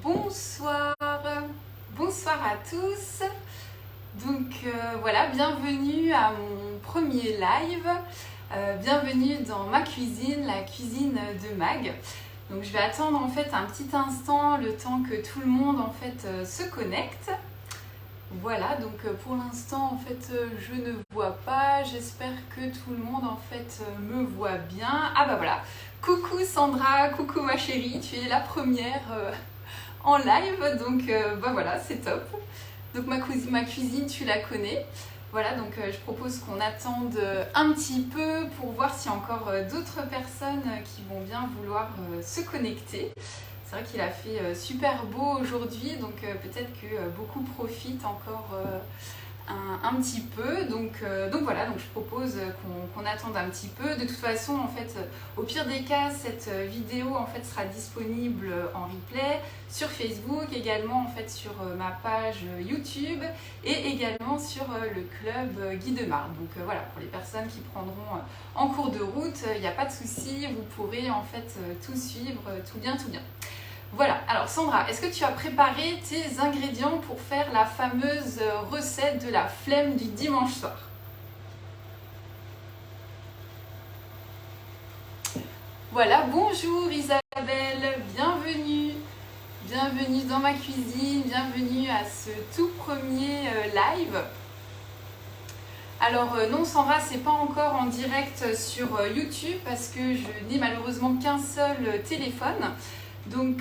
Bonsoir, bonsoir à tous. Donc voilà, bienvenue à mon premier live. Bienvenue dans ma cuisine, la cuisine de Mag. Donc je vais attendre en fait un petit instant, le temps que tout le monde en fait se connecte. Voilà, donc pour l'instant en fait je ne vois pas. J'espère que tout le monde en fait me voit bien. Ah bah voilà. Coucou Sandra, coucou ma chérie, tu es la première en live, donc bah voilà, c'est top. Donc ma cuisine, tu la connais. Voilà, donc je propose qu'on attende un petit peu pour voir s'il y a encore d'autres personnes qui vont bien vouloir se connecter. C'est vrai qu'il a fait super beau aujourd'hui, donc peut-être que beaucoup profitent encore un petit peu. Donc voilà, donc je propose qu'on attende un petit peu. De toute façon, en fait, au pire des cas, cette vidéo en fait sera disponible en replay sur Facebook, également en fait sur ma page YouTube et également sur le club Guy de Marle. Donc voilà, pour les personnes qui prendront en cours de route, il n'y a pas de souci, vous pourrez en fait tout suivre, tout bien, tout bien. Voilà, alors Sandra, est-ce que tu as préparé tes ingrédients pour faire la fameuse recette de la flemme du dimanche soir? Voilà, bonjour Isabelle, bienvenue. Bienvenue dans ma cuisine, bienvenue à ce tout premier live. Alors non Sandra, c'est pas encore en direct sur YouTube parce que je n'ai malheureusement qu'un seul téléphone. Donc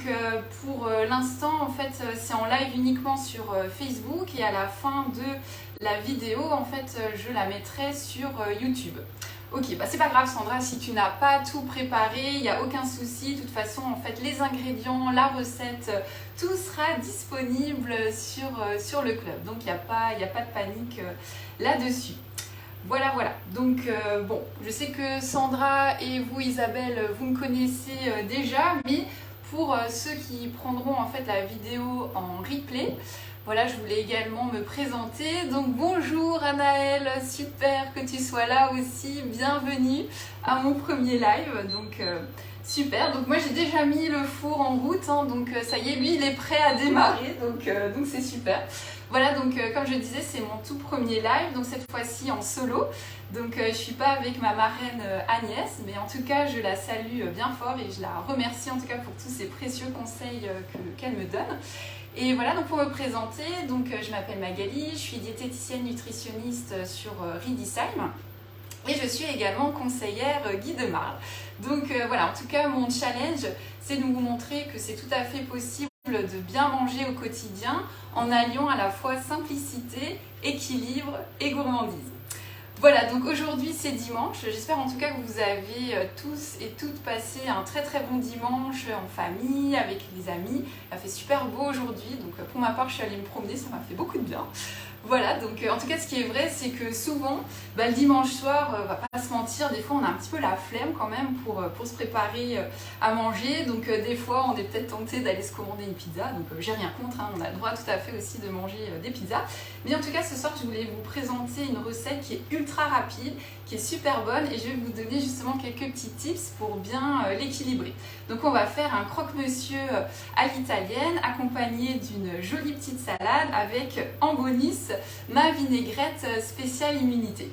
pour l'instant en fait c'est en live uniquement sur Facebook et à la fin de la vidéo en fait je la mettrai sur YouTube. Ok, bah c'est pas grave Sandra, si tu n'as pas tout préparé, il n'y a aucun souci. De toute façon, en fait, les ingrédients, la recette, tout sera disponible sur le club. Donc, il n'y a pas de panique là-dessus. Voilà. Donc, bon, je sais que Sandra et vous, Isabelle, vous me connaissez déjà, mais pour ceux qui prendront en fait la vidéo en replay, voilà, je voulais également me présenter. Donc bonjour Anaëlle, super que tu sois là aussi, bienvenue à mon premier live. Donc super, donc moi j'ai déjà mis le four en route, hein, donc ça y est, lui il est prêt à démarrer, donc c'est super. Voilà, donc comme je disais, c'est mon tout premier live, donc cette fois-ci en solo. Donc je ne suis pas avec ma marraine Agnès, mais en tout cas je la salue bien fort et je la remercie en tout cas pour tous ces précieux conseils qu'elle me donne. Et voilà, donc pour me présenter, donc je m'appelle Magali, je suis diététicienne nutritionniste sur Riedisheim et je suis également conseillère Guy de Marle. Donc voilà, en tout cas mon challenge, c'est de vous montrer que c'est tout à fait possible de bien manger au quotidien en alliant à la fois simplicité, équilibre et gourmandise. Voilà, donc aujourd'hui c'est dimanche. J'espère en tout cas que vous avez tous et toutes passé un très très bon dimanche en famille, avec les amis. Il a fait super beau aujourd'hui, donc pour ma part je suis allée me promener, ça m'a fait beaucoup de bien. Voilà, donc en tout cas ce qui est vrai c'est que souvent, le dimanche soir, on va pas se mentir, des fois on a un petit peu la flemme quand même pour se préparer à manger. Donc des fois on est peut-être tenté d'aller se commander une pizza, donc j'ai rien contre, hein, on a le droit tout à fait aussi de manger des pizzas. Mais en tout cas ce soir je voulais vous présenter une recette qui est ultra rapide, qui est super bonne et je vais vous donner justement quelques petits tips pour bien l'équilibrer. Donc on va faire un croque-monsieur à l'italienne accompagné d'une jolie petite salade avec en bonus ma vinaigrette spéciale immunité.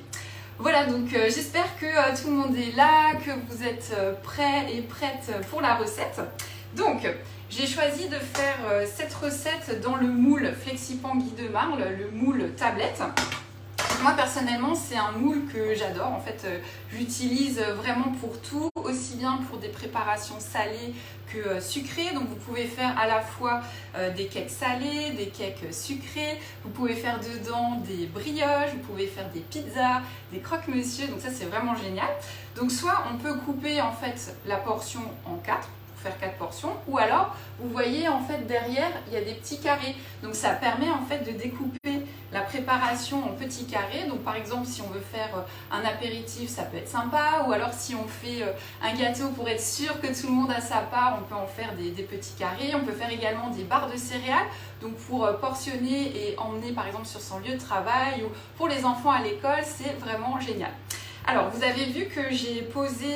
Voilà, donc j'espère que tout le monde est là, que vous êtes prêts et prêtes pour la recette. Donc j'ai choisi de faire cette recette dans le moule Flexipan Guy de Marle, le moule tablette. Moi personnellement c'est un moule que j'adore, en fait j'utilise vraiment pour tout, aussi bien pour des préparations salées que sucrées. Donc vous pouvez faire à la fois des cakes salés, des cakes sucrés, vous pouvez faire dedans des brioches, vous pouvez faire des pizzas, des croque-monsieur, donc ça c'est vraiment génial. Donc soit on peut couper en fait la portion en 4, faire 4 portions, ou alors vous voyez en fait derrière il y a des petits carrés, donc ça permet en fait de découper la préparation en petits carrés. Donc par exemple si on veut faire un apéritif ça peut être sympa, ou alors si on fait un gâteau pour être sûr que tout le monde a sa part, on peut en faire des petits carrés. On peut faire également des barres de céréales, donc pour portionner et emmener par exemple sur son lieu de travail, ou pour les enfants à l'école, c'est vraiment génial. Alors, vous avez vu que j'ai posé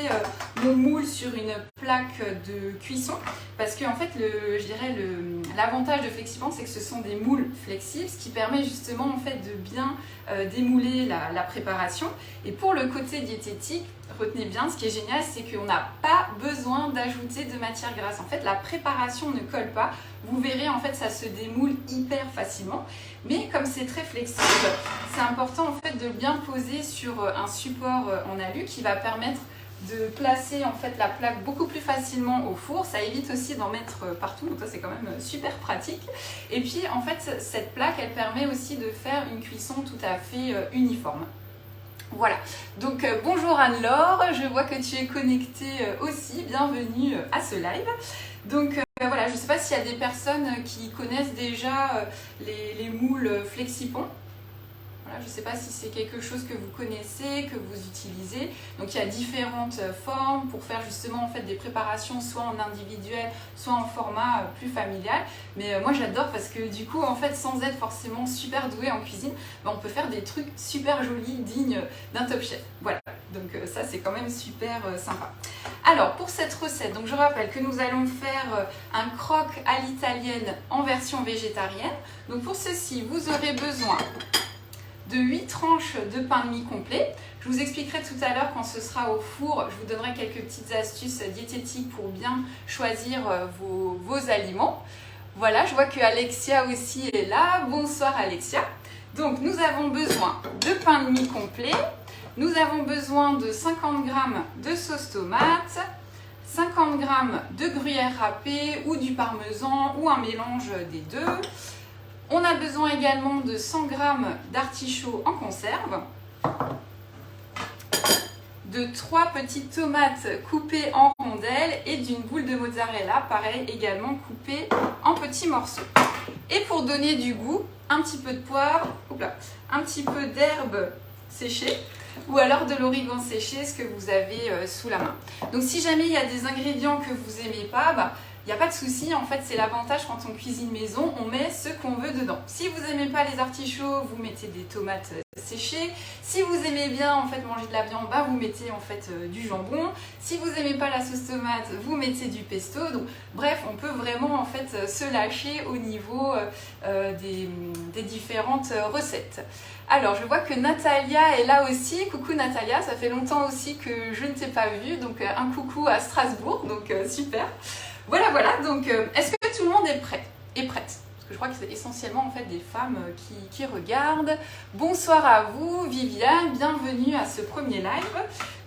mon moule sur une plaque de cuisson parce que en fait, je dirais l'avantage de FlexiPan, c'est que ce sont des moules flexibles, ce qui permet justement en fait de bien démouler la préparation. Et pour le côté diététique, retenez bien, ce qui est génial, c'est qu'on n'a pas besoin d'ajouter de matière grasse. En fait, la préparation ne colle pas. Vous verrez, en fait, ça se démoule hyper facilement. Mais comme c'est très flexible, c'est important en fait de bien poser sur un support en alu qui va permettre de placer en fait la plaque beaucoup plus facilement au four. Ça évite aussi d'en mettre partout, donc ça c'est quand même super pratique. Et puis en fait, cette plaque, elle permet aussi de faire une cuisson tout à fait uniforme. Voilà, donc bonjour Anne-Laure, je vois que tu es connectée aussi, bienvenue à ce live. Donc voilà, je ne sais pas s'il y a des personnes qui connaissent déjà les moules FlexiPan. Voilà, je ne sais pas si c'est quelque chose que vous connaissez, que vous utilisez. Donc il y a différentes formes pour faire justement en fait des préparations soit en individuel, soit en format plus familial. Mais moi j'adore parce que du coup en fait sans être forcément super doué en cuisine, on peut faire des trucs super jolis, dignes d'un top chef. Voilà, donc ça c'est quand même super sympa. Alors pour cette recette, donc je rappelle que nous allons faire un croque à l'italienne en version végétarienne. Donc pour ceci, vous aurez besoin de 8 tranches de pain de mie complet. Je vous expliquerai tout à l'heure quand ce sera au four, je vous donnerai quelques petites astuces diététiques pour bien choisir vos aliments. Voilà, je vois que Alexia aussi est là. Bonsoir Alexia. Donc nous avons besoin de pain de mie complet. Nous avons besoin de 50 g de sauce tomate, 50 g de gruyère râpée ou du parmesan ou un mélange des deux. On a besoin également de 100 g d'artichauts en conserve, de 3 petites tomates coupées en rondelles et d'une boule de mozzarella, pareil, également coupée en petits morceaux. Et pour donner du goût, un petit peu de poivre, un petit peu d'herbe séchée ou alors de l'origan séché, ce que vous avez sous la main. Donc si jamais il y a des ingrédients que vous n'aimez pas, il n'y a pas de souci, en fait c'est l'avantage quand on cuisine maison, on met ce qu'on veut dedans. Si vous n'aimez pas les artichauts, vous mettez des tomates séchées. Si vous aimez bien en fait manger de la viande, vous mettez en fait du jambon. Si vous n'aimez pas la sauce tomate, vous mettez du pesto. Donc bref, on peut vraiment en fait se lâcher au niveau des différentes recettes. Alors je vois que Natalia est là aussi. Coucou Natalia, ça fait longtemps aussi que je ne t'ai pas vue, donc un coucou à Strasbourg, donc super. Voilà, donc est-ce que tout le monde est prêt et prête? Parce que je crois que c'est essentiellement en fait des femmes qui regardent. Bonsoir à vous, Viviane, bienvenue à ce premier live.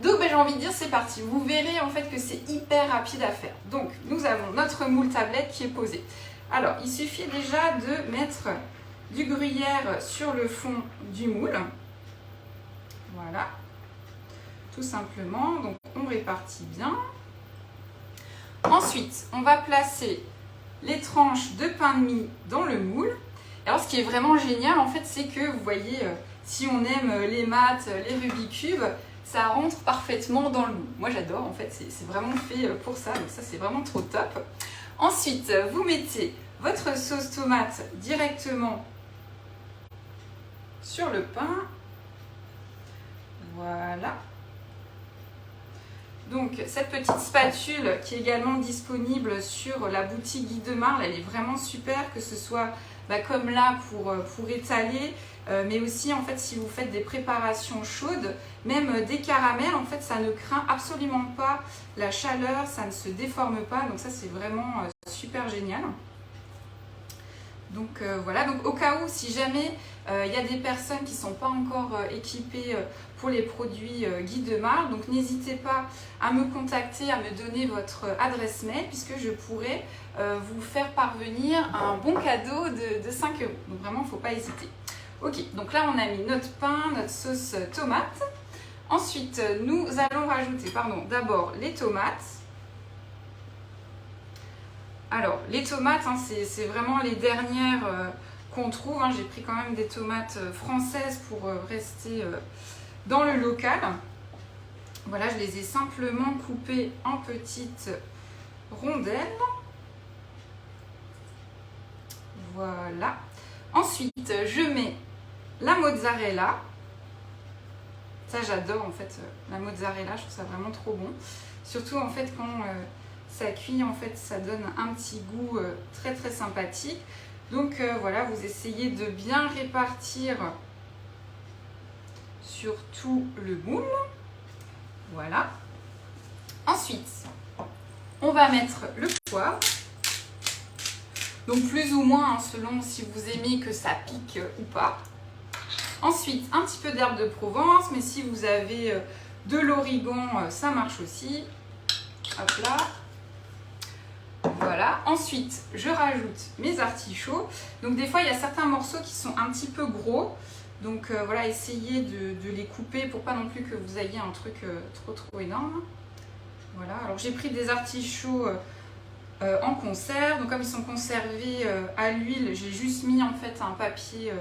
Donc j'ai envie de dire c'est parti. Vous verrez en fait que c'est hyper rapide à faire. Donc nous avons notre moule tablette qui est posé. Alors il suffit déjà de mettre du gruyère sur le fond du moule. Voilà, tout simplement. Donc on répartit bien. Ensuite, on va placer les tranches de pain de mie dans le moule. Alors, ce qui est vraiment génial, en fait, c'est que, vous voyez, si on aime les maths, les Rubik's Cube, ça rentre parfaitement dans le moule. Moi, j'adore, en fait, c'est vraiment fait pour ça. Donc ça, c'est vraiment trop top. Ensuite, vous mettez votre sauce tomate directement sur le pain. Voilà. Donc cette petite spatule qui est également disponible sur la boutique Guy de Marle, elle est vraiment super, que ce soit comme là pour étaler, mais aussi en fait si vous faites des préparations chaudes, même des caramels, en fait ça ne craint absolument pas la chaleur, ça ne se déforme pas, donc ça c'est vraiment super génial. Donc voilà, donc au cas où, si jamais il y a des personnes qui ne sont pas encore équipées pour les produits Guy de Marle, donc n'hésitez pas à me contacter, à me donner votre adresse mail, puisque je pourrai vous faire parvenir un bon cadeau de 5 €. Donc vraiment, il ne faut pas hésiter. Ok, donc là on a mis notre pain, notre sauce tomate. Ensuite, nous allons rajouter, d'abord les tomates. Alors, les tomates, c'est vraiment les dernières qu'on trouve. J'ai pris quand même des tomates françaises pour rester dans le local. Voilà, je les ai simplement coupées en petites rondelles. Voilà. Ensuite, je mets la mozzarella. Ça j'adore en fait, la mozzarella, je trouve ça vraiment trop bon. Surtout en fait quand ça cuit, en fait ça donne un petit goût très très sympathique. Donc voilà, vous essayez de bien répartir sur tout le moule. Voilà. Ensuite, on va mettre le poivre. Donc plus ou moins, hein, selon si vous aimez que ça pique ou pas. Ensuite, un petit peu d'herbe de Provence, mais si vous avez de l'origan, ça marche aussi. Hop là. Voilà. Ensuite, je rajoute mes artichauts. Donc des fois, il y a certains morceaux qui sont un petit peu gros. Donc voilà, essayez de les couper pour pas non plus que vous ayez un truc trop énorme. Voilà. Alors j'ai pris des artichauts en conserve. Donc comme ils sont conservés à l'huile, j'ai juste mis en fait un papier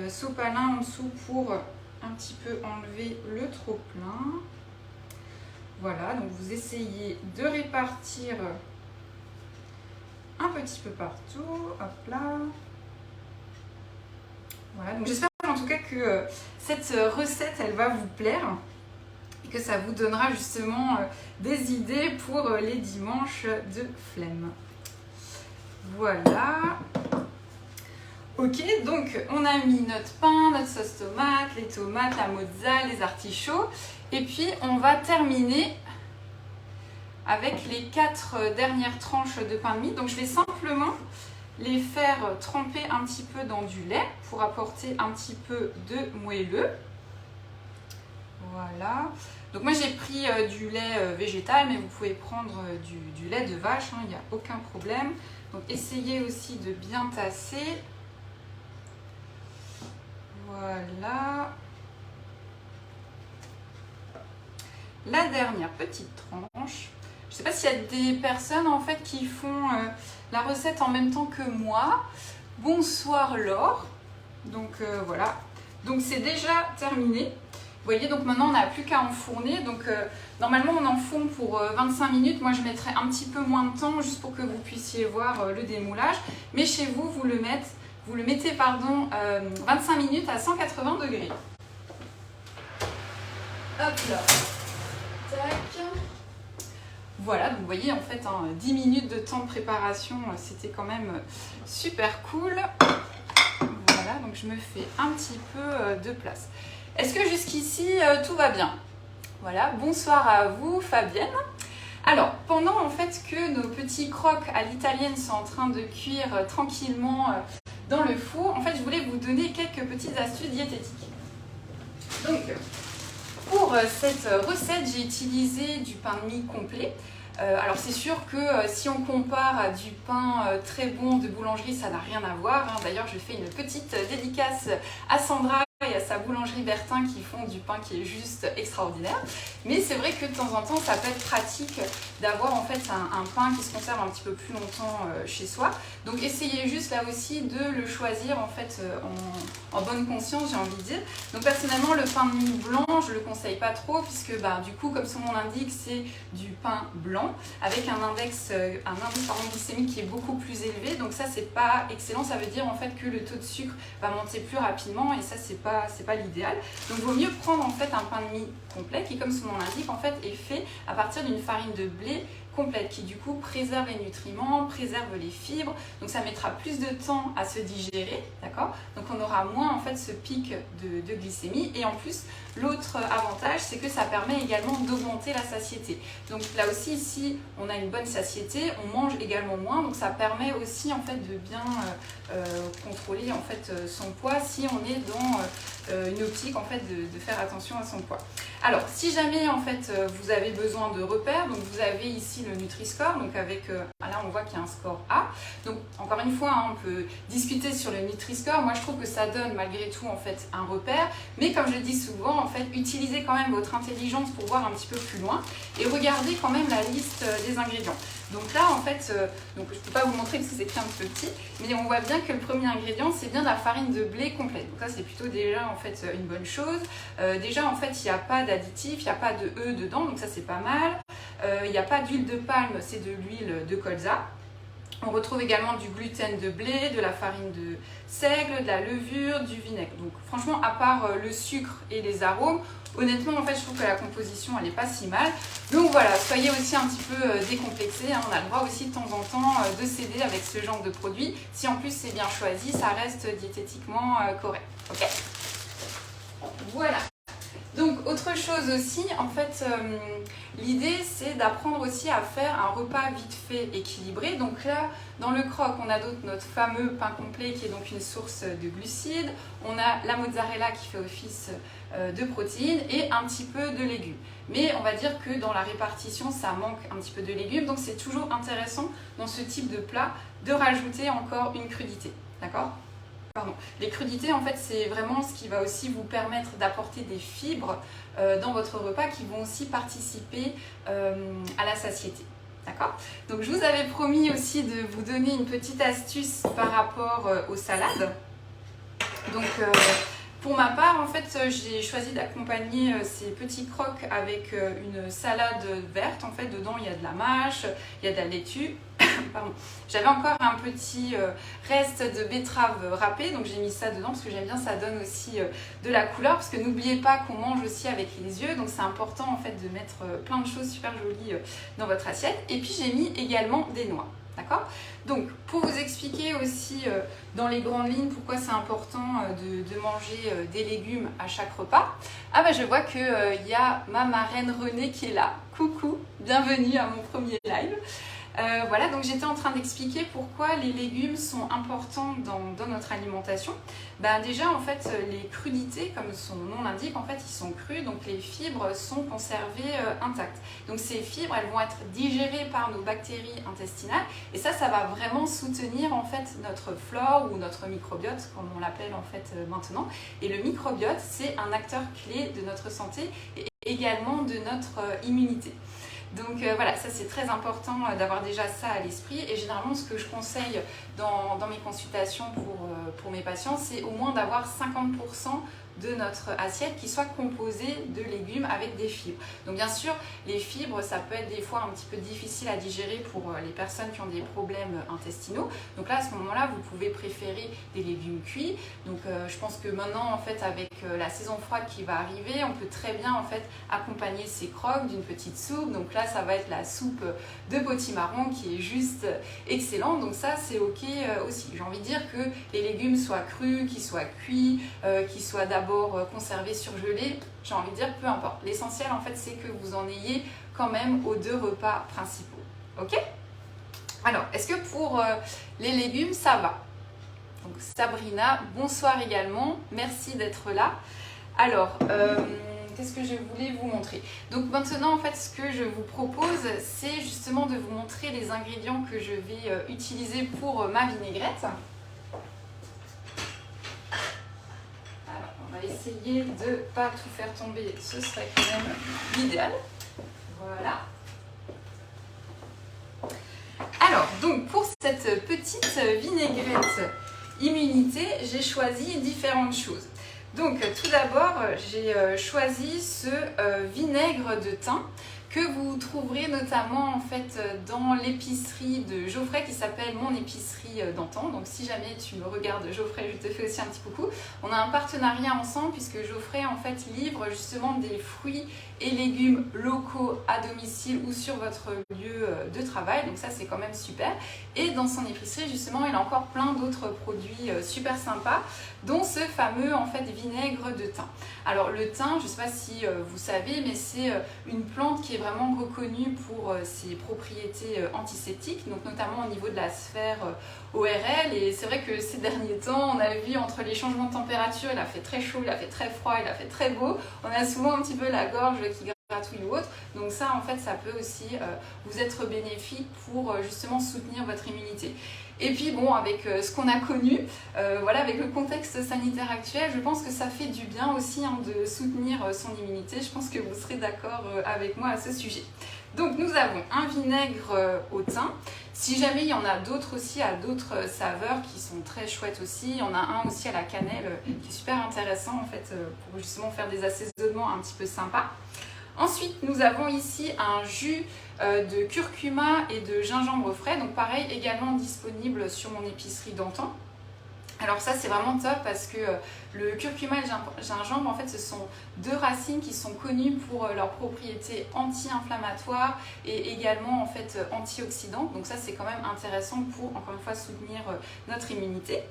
sopalin en dessous pour un petit peu enlever le trop plein. Voilà, donc vous essayez de répartir un petit peu partout. Hop là. Voilà, donc j'espère en tout cas que cette recette elle va vous plaire et que ça vous donnera justement des idées pour les dimanches de flemme. Voilà. Ok, donc on a mis notre pain, notre sauce tomate, les tomates, la mozza, les artichauts. Et puis on va terminer avec les 4 dernières tranches de pain de mie. Donc je vais simplement les faire tremper un petit peu dans du lait pour apporter un petit peu de moelleux. Voilà. Donc moi j'ai pris du lait végétal, mais vous pouvez prendre du lait de vache, hein, il n'y a aucun problème. Donc essayez aussi de bien tasser. Voilà. La dernière petite tranche. Je ne sais pas s'il y a des personnes en fait qui font la recette en même temps que moi. Bonsoir Laure. Donc voilà. Donc c'est déjà terminé. Vous voyez, donc maintenant on n'a plus qu'à enfourner. Donc normalement on enfourne pour 25 minutes. Moi je mettrai un petit peu moins de temps juste pour que vous puissiez voir le démoulage. Mais chez vous, vous le mettez 25 minutes à 180 degrés. Hop là. Tac. Voilà, donc vous voyez en fait, 10 minutes de temps de préparation, c'était quand même super cool. Voilà, donc je me fais un petit peu de place. Est-ce que jusqu'ici, tout va bien? Voilà, bonsoir à vous Fabienne. Alors, pendant en fait que nos petits croques à l'italienne sont en train de cuire tranquillement dans le four, en fait je voulais vous donner quelques petites astuces diététiques. Donc, pour cette recette, j'ai utilisé du pain de mie complet. Alors c'est sûr que si on compare à du pain très bon de boulangerie, ça n'a rien à voir. Hein. D'ailleurs, je fais une petite dédicace à Sandra et à sa boulangerie Bertin qui font du pain qui est juste extraordinaire. Mais c'est vrai que de temps en temps, ça peut être pratique d'avoir en fait un pain qui se conserve un petit peu plus longtemps chez soi. Donc essayez juste là aussi de le choisir en fait en bonne conscience, j'ai envie de dire. Donc personnellement, le pain de mie blanc, je le conseille pas trop puisque du coup, comme son nom l'indique, c'est du pain blanc avec un indice glycémique qui est beaucoup plus élevé. Donc ça, c'est pas excellent. Ça veut dire en fait que le taux de sucre va monter plus rapidement et ça, c'est pas l'idéal. Donc il vaut mieux prendre en fait un pain de mie complet qui, comme son nom l'indique, en fait est fait à partir d'une farine de blé complète qui du coup préserve les nutriments, préserve les fibres, donc ça mettra plus de temps à se digérer, d'accord? Donc on aura moins en fait ce pic de glycémie et en plus l'autre avantage c'est que ça permet également d'augmenter la satiété. Donc là aussi ici on a une bonne satiété, on mange également moins, donc ça permet aussi en fait de bien contrôler en fait son poids si on est dans une optique en fait de faire attention à son poids. Alors si jamais en fait vous avez besoin de repères, donc vous avez ici le Nutri-Score, donc avec là on voit qu'il y a un score A. Donc encore une fois, on peut discuter sur le Nutri-Score. Moi je trouve que ça donne malgré tout en fait un repère, mais comme je le dis souvent, en fait utilisez quand même votre intelligence pour voir un petit peu plus loin et regardez quand même la liste des ingrédients. Donc là en fait, donc je ne peux pas vous montrer parce que c'est écrit un petit peu petit, mais on voit bien que le premier ingrédient c'est bien de la farine de blé complète. Donc ça c'est plutôt déjà en fait une bonne chose. Déjà en fait il n'y a pas d'additif, il n'y a pas de E dedans, donc ça c'est pas mal. Il n'y a pas d'huile de palme, c'est de l'huile de colza. On retrouve également du gluten de blé, de la farine de seigle, de la levure, du vinaigre. Donc franchement, à part le sucre et les arômes, honnêtement, en fait, je trouve que la composition, elle n'est pas si mal. Donc voilà, soyez aussi un petit peu décomplexés. Hein. On a le droit aussi de temps en temps de s'aider avec ce genre de produit. Si en plus c'est bien choisi, ça reste diététiquement correct. Ok ? Voilà. Donc autre chose aussi, en fait, l'idée c'est d'apprendre aussi à faire un repas vite fait équilibré. Donc là, dans le croque, on a donc notre fameux pain complet qui est donc une source de glucides. On a la mozzarella qui fait office de protéines et un petit peu de légumes. Mais on va dire que dans la répartition, ça manque un petit peu de légumes. Donc c'est toujours intéressant dans ce type de plat de rajouter encore une crudité. D'accord ? Pardon. Les crudités, en fait, c'est vraiment ce qui va aussi vous permettre d'apporter des fibres dans votre repas qui vont aussi participer à la satiété. D'accord ? Donc, je vous avais promis aussi de vous donner une petite astuce par rapport aux salades. Donc, pour ma part, en fait, j'ai choisi d'accompagner ces petits croques avec une salade verte. En fait, dedans, il y a de la mâche, il y a de la laitue. Pardon. J'avais encore un petit reste de betterave râpée, donc j'ai mis ça dedans parce que j'aime bien, ça donne aussi de la couleur, parce que n'oubliez pas qu'on mange aussi avec les yeux, donc c'est important en fait de mettre plein de choses super jolies dans votre assiette. Et puis j'ai mis également des noix. D'accord ? Donc, pour vous expliquer aussi dans les grandes lignes pourquoi c'est important de manger des légumes à chaque repas, ah bah je vois qu'il y a ma marraine Renée qui est là. Coucou, bienvenue à mon premier live. Voilà, donc j'étais en train d'expliquer pourquoi les légumes sont importants dans notre alimentation. Ben déjà, en fait, les crudités, comme son nom l'indique, en fait, ils sont crus, donc les fibres sont conservées intactes. Donc ces fibres, elles vont être digérées par nos bactéries intestinales, et ça va vraiment soutenir en fait notre flore ou notre microbiote, comme on l'appelle en fait maintenant. Et le microbiote, c'est un acteur clé de notre santé et également de notre immunité. Donc voilà, ça c'est très important d'avoir déjà ça à l'esprit, et généralement ce que je conseille dans mes consultations pour mes patients, c'est au moins d'avoir 50% de notre assiette qui soit composée de légumes avec des fibres. Donc bien sûr, les fibres, ça peut être des fois un petit peu difficile à digérer pour les personnes qui ont des problèmes intestinaux. Donc là, à ce moment-là, vous pouvez préférer des légumes cuits. Donc je pense que maintenant, en fait, avec la saison froide qui va arriver, on peut très bien en fait accompagner ces croques d'une petite soupe. Donc là, ça va être la soupe de potimarron qui est juste excellente. Donc ça, c'est ok aussi. J'ai envie de dire que les légumes soient crus, qu'ils soient cuits, qu'ils soient d'abord conservé, surgelé, j'ai envie de dire peu importe. L'essentiel en fait c'est que vous en ayez quand même aux 2 repas principaux. Ok ? Alors, est-ce que pour les légumes ça va ? Donc Sabrina, bonsoir également, merci d'être là. Alors, qu'est-ce que je voulais vous montrer ? Donc maintenant en fait ce que je vous propose c'est justement de vous montrer les ingrédients que je vais utiliser pour ma vinaigrette. On va essayer de ne pas tout faire tomber, ce serait quand même l'idéal. Voilà. Alors, donc pour cette petite vinaigrette immunité, j'ai choisi différentes choses. Donc tout d'abord, j'ai choisi ce vinaigre de thym que vous trouverez notamment en fait dans l'épicerie de Geoffrey qui s'appelle Mon épicerie d'antan. Donc si jamais tu me regardes Geoffrey, je te fais aussi un petit coucou. On a un partenariat ensemble puisque Geoffrey en fait livre justement des fruits et légumes locaux à domicile ou sur votre lieu de travail. Donc ça c'est quand même super. Et dans son épicerie justement il a encore plein d'autres produits super sympas, dont ce fameux en fait vinaigre de thym. Alors le thym, je ne sais pas si vous savez, mais c'est une plante qui est vraiment reconnue pour ses propriétés antiseptiques, donc notamment au niveau de la sphère ORL. Et c'est vrai que ces derniers temps, on a vu entre les changements de température, il a fait très chaud, il a fait très froid, il a fait très beau. On a souvent un petit peu la gorge qui gratouille ou autre. Donc ça, en fait, ça peut aussi vous être bénéfique pour justement soutenir votre immunité. Et puis bon, avec ce qu'on a connu, voilà, avec le contexte sanitaire actuel, je pense que ça fait du bien aussi de soutenir son immunité. Je pense que vous serez d'accord avec moi à ce sujet. Donc nous avons un vinaigre au thym. Si jamais il y en a d'autres aussi à d'autres saveurs qui sont très chouettes aussi, il y en a un aussi à la cannelle qui est super intéressant en fait pour justement faire des assaisonnements un petit peu sympas. Ensuite, nous avons ici un jus de curcuma et de gingembre frais, donc pareil, également disponible sur mon épicerie d'antan. Alors ça c'est vraiment top parce que le curcuma et le gingembre en fait ce sont deux racines qui sont connues pour leurs propriétés anti-inflammatoires et également en fait antioxydantes. Donc ça c'est quand même intéressant pour encore une fois soutenir notre immunité.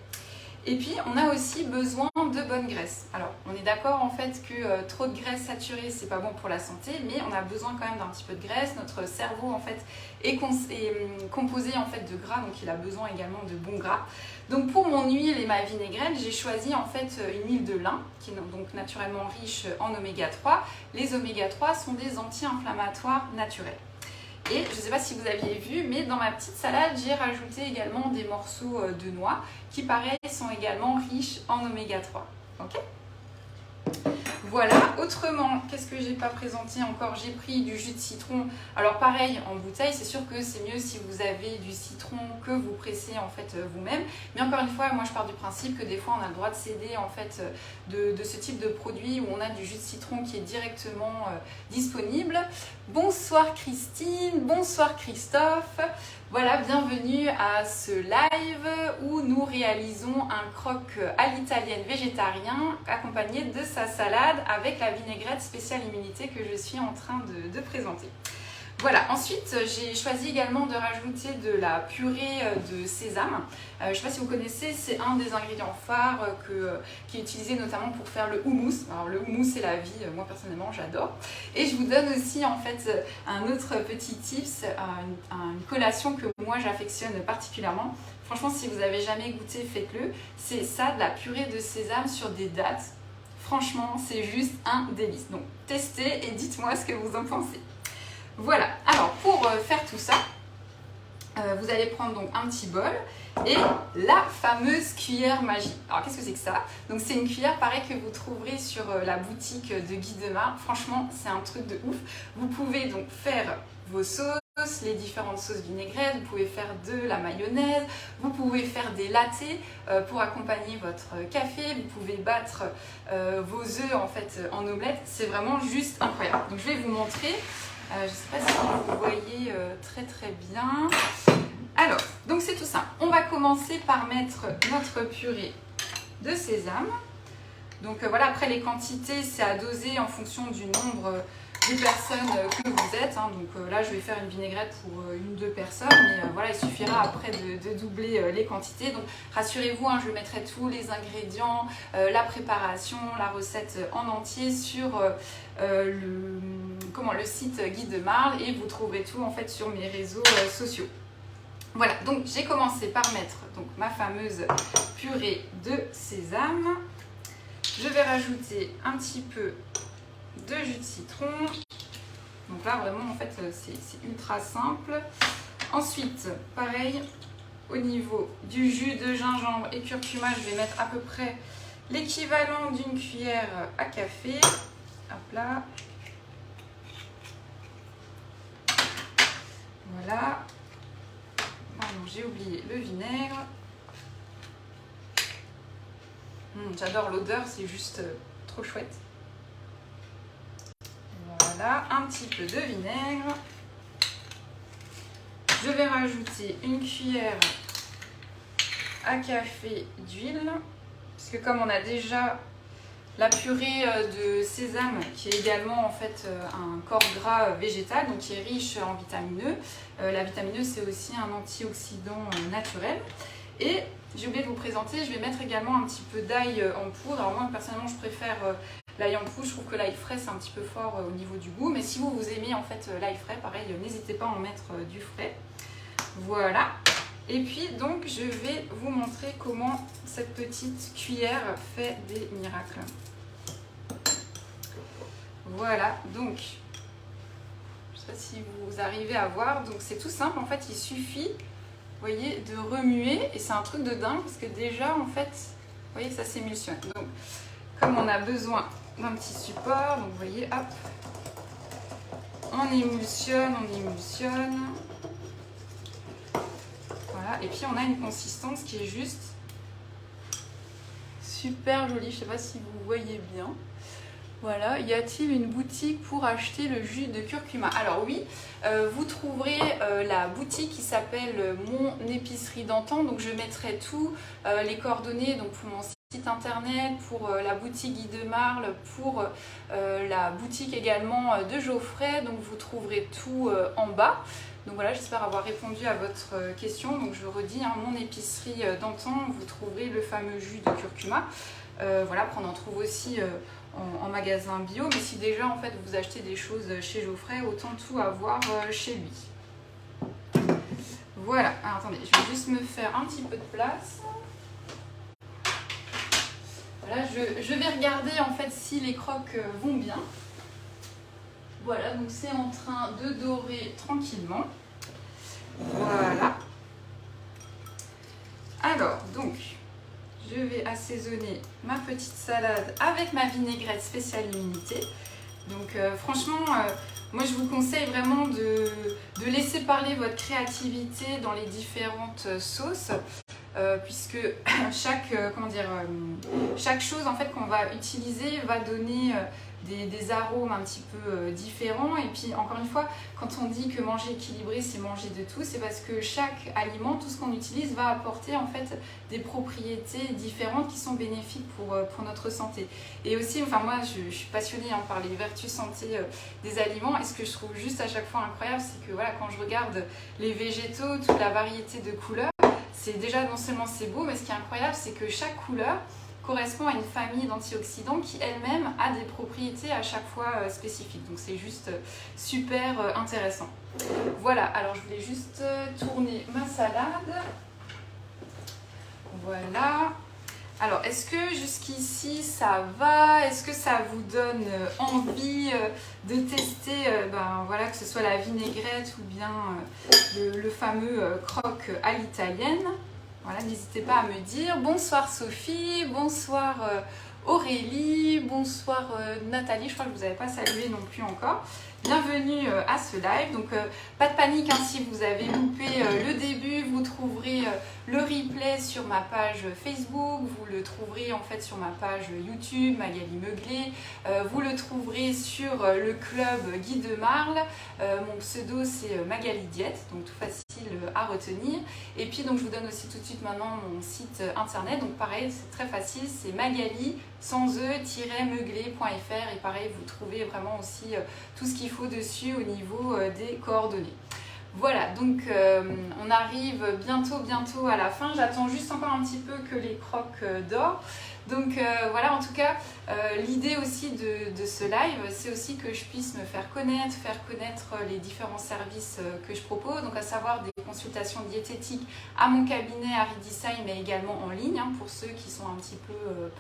Et puis on a aussi besoin de bonne graisse. Alors on est d'accord en fait que trop de graisse saturée c'est pas bon pour la santé, mais on a besoin quand même d'un petit peu de graisse. Notre cerveau en fait est composé en fait de gras, donc il a besoin également de bons gras. Donc pour mon huile et ma vinaigrette, j'ai choisi en fait une huile de lin qui est donc naturellement riche en oméga 3. Les oméga 3 sont des anti-inflammatoires naturels. Et je ne sais pas si vous aviez vu, mais dans ma petite salade, j'ai rajouté également des morceaux de noix qui, pareil, sont également riches en oméga 3. Ok ? Voilà, autrement, qu'est-ce que j'ai pas présenté encore? J'ai pris du jus de citron. Alors pareil, en bouteille, c'est sûr que c'est mieux si vous avez du citron que vous pressez en fait vous-même. Mais encore une fois, moi je pars du principe que des fois on a le droit de céder en fait de ce type de produit où on a du jus de citron qui est directement disponible. Bonsoir Christine, bonsoir Christophe. Voilà, bienvenue à ce live où nous réalisons un croque à l'italienne végétarien accompagné de sa salade avec la vinaigrette spéciale immunité que je suis en train de présenter. Voilà, ensuite j'ai choisi également de rajouter de la purée de sésame. Je ne sais pas si vous connaissez, c'est un des ingrédients phares qui est utilisé notamment pour faire le houmous. Alors le houmous c'est la vie, moi personnellement j'adore. Et je vous donne aussi en fait un autre petit tips, une collation que moi j'affectionne particulièrement. Franchement si vous n'avez jamais goûté, faites-le. C'est ça, de la purée de sésame sur des dattes. Franchement c'est juste un délice. Donc testez et dites-moi ce que vous en pensez. Voilà, alors pour faire tout ça, vous allez prendre donc un petit bol et la fameuse cuillère magique. Alors qu'est-ce que c'est que ça? Donc c'est une cuillère pareil que vous trouverez sur la boutique de Guy Demar. Franchement c'est un truc de ouf. Vous pouvez donc faire vos sauces, les différentes sauces vinaigrettes, vous pouvez faire de la mayonnaise, vous pouvez faire des lattés pour accompagner votre café, vous pouvez battre vos œufs en fait en omelette. C'est vraiment juste incroyable. Donc je vais vous montrer. Je ne sais pas si vous voyez très bien. Alors, donc c'est tout simple. On va commencer par mettre notre purée de sésame. Donc voilà, après les quantités, c'est à doser en fonction du nombre de personnes que vous êtes. Donc là, je vais faire une vinaigrette pour 1-2 personnes. Mais voilà, il suffira après de doubler les quantités. Donc rassurez-vous, je mettrai tous les ingrédients, la préparation, la recette en entier sur le site Guy Demar et vous trouverez tout en fait sur mes réseaux sociaux. Voilà, donc j'ai commencé par mettre donc, ma fameuse purée de sésame. Je vais rajouter un petit peu de jus de citron. Donc là vraiment en fait c'est ultra simple. Ensuite, pareil, au niveau du jus de gingembre et curcuma, je vais mettre à peu près l'équivalent d'une cuillère à café. Hop là. Voilà. Pardon, j'ai oublié le vinaigre. J'adore l'odeur, c'est juste trop chouette. Voilà, un petit peu de vinaigre. Je vais rajouter une cuillère à café d'huile. Parce que comme on a déjà la purée de sésame qui est également en fait un corps gras végétal, donc qui est riche en vitamine E. La vitamine E c'est aussi un antioxydant naturel. Et j'ai oublié de vous présenter, je vais mettre également un petit peu d'ail en poudre. Alors moi personnellement je préfère l'ail en poudre, je trouve que l'ail frais c'est un petit peu fort au niveau du goût. Mais si vous aimez en fait l'ail frais, pareil, n'hésitez pas à en mettre du frais. Voilà. Et puis donc je vais vous montrer comment cette petite cuillère fait des miracles. Voilà, donc je ne sais pas si vous arrivez à voir, donc c'est tout simple en fait, il suffit, vous voyez, de remuer et c'est un truc de dingue parce que déjà en fait, vous voyez, ça s'émulsionne. Donc comme on a besoin d'un petit support, donc vous voyez, hop, on émulsionne. Voilà, et puis on a une consistance qui est juste super jolie, je ne sais pas si vous voyez bien. Voilà, y a-t-il une boutique pour acheter le jus de curcuma? Alors oui, vous trouverez la boutique qui s'appelle Mon Épicerie d'antan. Donc je mettrai tous les coordonnées donc pour mon site internet, pour la boutique Guy de Marle, pour la boutique également de Geoffrey. Donc vous trouverez tout en bas. Donc voilà, j'espère avoir répondu à votre question. Donc je redis, hein, Mon Épicerie d'antan, vous trouverez le fameux jus de curcuma. Voilà, après on en trouve aussi en magasin bio, mais si déjà en fait vous achetez des choses chez Geoffrey, autant tout avoir chez lui. Voilà, alors attendez, je vais juste me faire un petit peu de place. Voilà, je vais regarder en fait si les croques vont bien. Voilà, donc c'est en train de dorer tranquillement. Voilà. Alors, donc, je vais assaisonner ma petite salade avec ma vinaigrette spéciale immunité. Donc franchement, moi je vous conseille vraiment de laisser parler votre créativité dans les différentes sauces. Puisque chaque chose en fait qu'on va utiliser va donner des arômes un petit peu différents. Et puis encore une fois, quand on dit que manger équilibré c'est manger de tout, c'est parce que chaque aliment, tout ce qu'on utilise va apporter en fait des propriétés différentes qui sont bénéfiques pour notre santé. Et aussi, enfin moi je suis passionnée par les vertus santé des aliments, et ce que je trouve juste à chaque fois incroyable, c'est que voilà, quand je regarde les végétaux, toute la variété de couleurs, c'est déjà non seulement c'est beau, mais ce qui est incroyable, c'est que chaque couleur correspond à une famille d'antioxydants qui elle-même a des propriétés à chaque fois spécifiques. Donc c'est juste super intéressant. Voilà, alors je voulais juste tourner ma salade. Voilà. Alors, est-ce que jusqu'ici ça va? Est-ce que ça vous donne envie de tester, voilà, que ce soit la vinaigrette ou bien le fameux croque à l'italienne? Voilà, n'hésitez pas à me dire. Bonsoir Sophie, bonsoir Aurélie, bonsoir Nathalie, je crois que vous n'avez pas salué non plus encore. Bienvenue à ce live. Donc pas de panique, hein, si vous avez loupé le début, vous trouverez le replay sur ma page Facebook, vous le trouverez en fait sur ma page YouTube Magali Meuglé, vous le trouverez sur le club Guy de Marle. Mon pseudo c'est Magali Diète, donc tout facile à retenir. Et puis donc je vous donne aussi tout de suite maintenant mon site internet. Donc pareil, c'est très facile, c'est magali sans e-meuglé.fr, et pareil vous trouvez vraiment aussi tout ce qu'il faut dessus au niveau des coordonnées. Voilà, donc on arrive bientôt à la fin. J'attends juste encore un petit peu que les croques dorent. Donc voilà, en tout cas, l'idée aussi de ce live, c'est aussi que je puisse me faire connaître les différents services que je propose, donc à savoir des consultations diététiques à mon cabinet à Ridisaï, mais également en ligne, hein, pour ceux qui sont un petit peu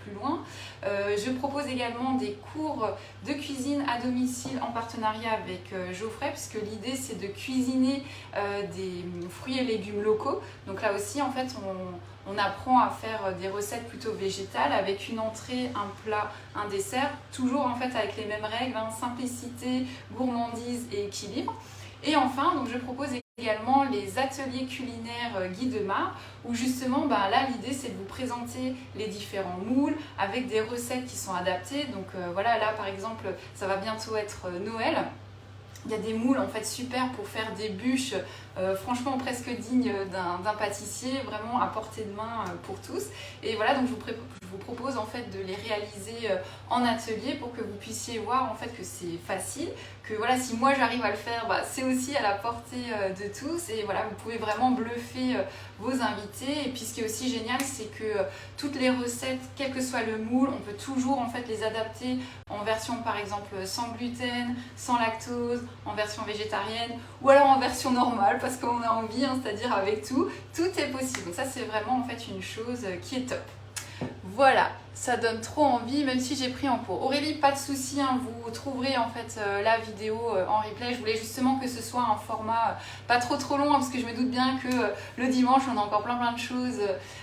plus loin. Je propose également des cours de cuisine à domicile en partenariat avec Geoffrey, puisque l'idée c'est de cuisiner des fruits et légumes locaux. Donc là aussi, en fait, on apprend à faire des recettes plutôt végétales avec une entrée, un plat, un dessert, toujours en fait avec les mêmes règles, hein, simplicité, gourmandise et équilibre. Et enfin, donc je propose également les ateliers culinaires Guy de Marle, où justement là l'idée c'est de vous présenter les différents moules avec des recettes qui sont adaptées. Donc voilà, là par exemple ça va bientôt être Noël. Il y a des moules en fait super pour faire des bûches, franchement presque dignes d'un pâtissier, vraiment à portée de main pour tous. Et voilà, donc je vous propose en fait de les réaliser en atelier pour que vous puissiez voir en fait que c'est facile, que voilà, si moi j'arrive à le faire, c'est aussi à la portée de tous. Et voilà, vous pouvez vraiment bluffer vos invités. Et puis ce qui est aussi génial, c'est que toutes les recettes, quel que soit le moule, on peut toujours en fait les adapter en version par exemple sans gluten, sans lactose, en version végétarienne ou alors en version normale parce qu'on a envie, hein, c'est-à-dire avec tout est possible. Donc ça c'est vraiment en fait une chose qui est top. Voilà, ça donne trop envie, même si j'ai pris en cours. Aurélie, pas de souci, hein, vous trouverez en fait la vidéo en replay. Je voulais justement que ce soit un format pas trop long, hein, parce que je me doute bien que le dimanche on a encore plein de choses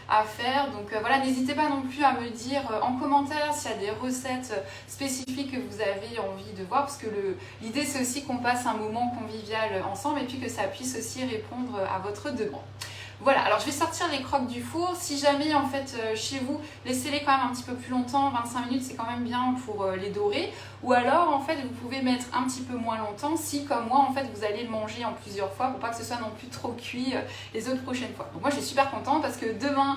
à faire. Donc voilà, n'hésitez pas non plus à me dire en commentaire s'il y a des recettes spécifiques que vous avez envie de voir, parce que l'idée c'est aussi qu'on passe un moment convivial ensemble et puis que ça puisse aussi répondre à votre demande. Voilà, alors je vais sortir les croques du four. Si jamais en fait chez vous, laissez-les quand même un petit peu plus longtemps, 25 minutes c'est quand même bien pour les dorer. Ou alors en fait vous pouvez mettre un petit peu moins longtemps si comme moi en fait vous allez le manger en plusieurs fois pour pas que ce soit non plus trop cuit les autres prochaines fois. Donc moi je suis super contente parce que demain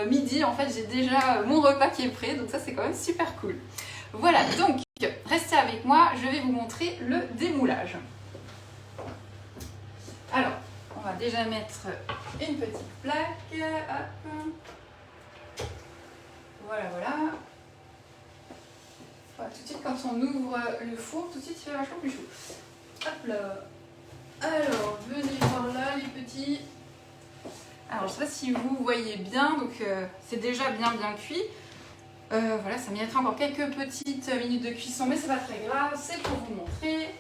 midi en fait j'ai déjà mon repas qui est prêt, donc ça c'est quand même super cool. Voilà, donc restez avec moi, je vais vous montrer le démoulage. Alors, on va déjà mettre une petite plaque. Hop. Voilà, voilà. Voilà. Tout de suite, quand on ouvre le four, tout de suite, il fait vachement plus chaud. Hop là. Alors, venez voir là, les petits. Alors, je ne sais pas si vous voyez bien, donc c'est déjà bien cuit. Voilà, ça méritera encore quelques petites minutes de cuisson, mais c'est pas très grave, c'est pour vous montrer.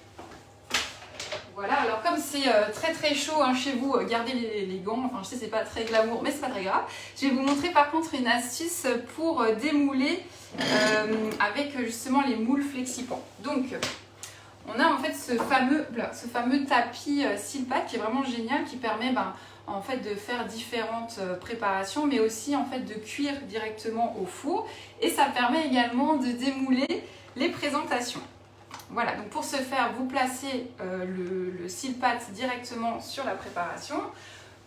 Voilà, alors comme c'est très chaud hein, chez vous, gardez les gants, enfin je sais c'est pas très glamour mais c'est pas très grave. Je vais vous montrer par contre une astuce pour démouler avec justement les moules FlexiPan. Donc on a en fait ce fameux tapis Silpat qui est vraiment génial, qui permet en fait de faire différentes préparations mais aussi en fait de cuire directement au four, et ça permet également de démouler les présentations. Voilà, donc pour ce faire, vous placez le Silpat directement sur la préparation.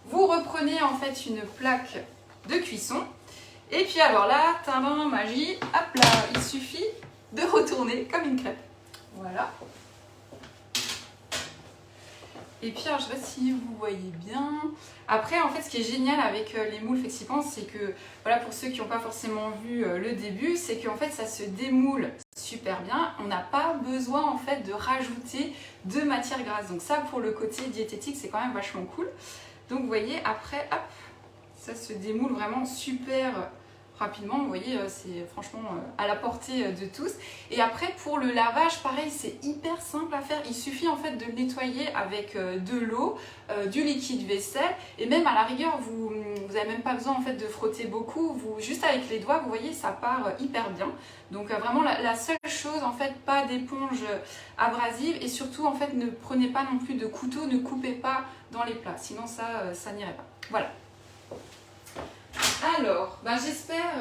Vous reprenez en fait une plaque de cuisson. Et puis alors là, tadam, magie, hop là, il suffit de retourner comme une crêpe. Voilà. Et puis alors, je ne sais pas si vous voyez bien. Après, en fait, ce qui est génial avec les moules FlexiPan, c'est que, voilà, pour ceux qui n'ont pas forcément vu le début, c'est qu'en fait, ça se démoule super bien. On n'a pas besoin, en fait, de rajouter de matière grasse. Donc ça, pour le côté diététique, c'est quand même vachement cool. Donc, vous voyez, après, hop, ça se démoule vraiment super rapidement. Vous voyez, c'est franchement à la portée de tous. Et après, pour le lavage, pareil, c'est hyper simple à faire. Il suffit en fait de le nettoyer avec de l'eau, du liquide vaisselle, et même à la rigueur, vous n'avez même pas besoin en fait de frotter beaucoup. Juste avec les doigts, vous voyez, ça part hyper bien. Donc vraiment, la seule chose, en fait, pas d'éponge abrasive, et surtout, en fait, ne prenez pas non plus de couteau, ne coupez pas dans les plats, sinon ça n'irait pas. Voilà. Alors, j'espère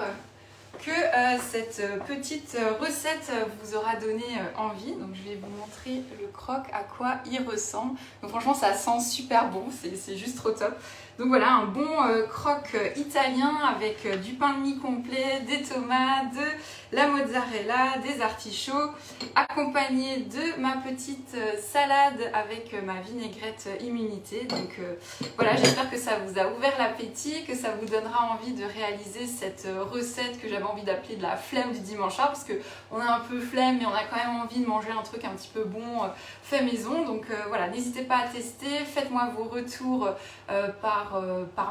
que cette petite recette vous aura donné envie. Donc je vais vous montrer le croque, à quoi il ressemble. Donc franchement, ça sent super bon, c'est juste trop top. Donc voilà, un bon croque italien avec du pain de mie complet, des tomates, de la mozzarella, des artichauts, accompagné de ma petite salade avec ma vinaigrette immunité. Donc voilà, j'espère que ça vous a ouvert l'appétit, que ça vous donnera envie de réaliser cette recette que j'avais envie d'appeler de la flemme du dimanche soir, parce qu'on a un peu flemme mais on a quand même envie de manger un truc un petit peu bon fait maison. Donc voilà, n'hésitez pas à tester, faites-moi vos retours par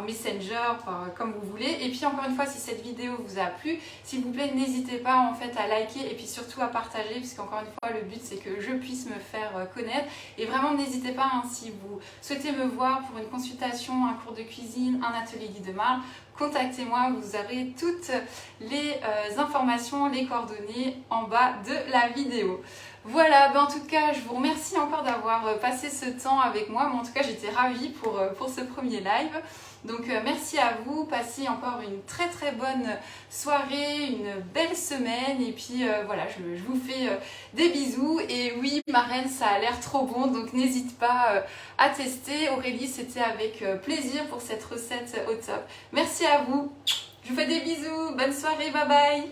Messenger, comme vous voulez. Et puis encore une fois, si cette vidéo vous a plu, s'il vous plaît, n'hésitez pas en fait à liker et puis surtout à partager, puisqu'encore une fois, le but c'est que je puisse me faire connaître. Et vraiment, n'hésitez pas, hein, si vous souhaitez me voir pour une consultation, un cours de cuisine, un atelier guide de marle, contactez-moi, vous aurez toutes les informations, les coordonnées en bas de la vidéo. Voilà, en tout cas, je vous remercie encore d'avoir passé ce temps avec moi. Mais en tout cas, j'étais ravie pour ce premier live. Donc, merci à vous. Passez encore une très bonne soirée, une belle semaine. Et puis, voilà, je vous fais des bisous. Et oui, ma reine, ça a l'air trop bon. Donc, n'hésite pas à tester. Aurélie, c'était avec plaisir pour cette recette au top. Merci à vous. Je vous fais des bisous. Bonne soirée. Bye bye.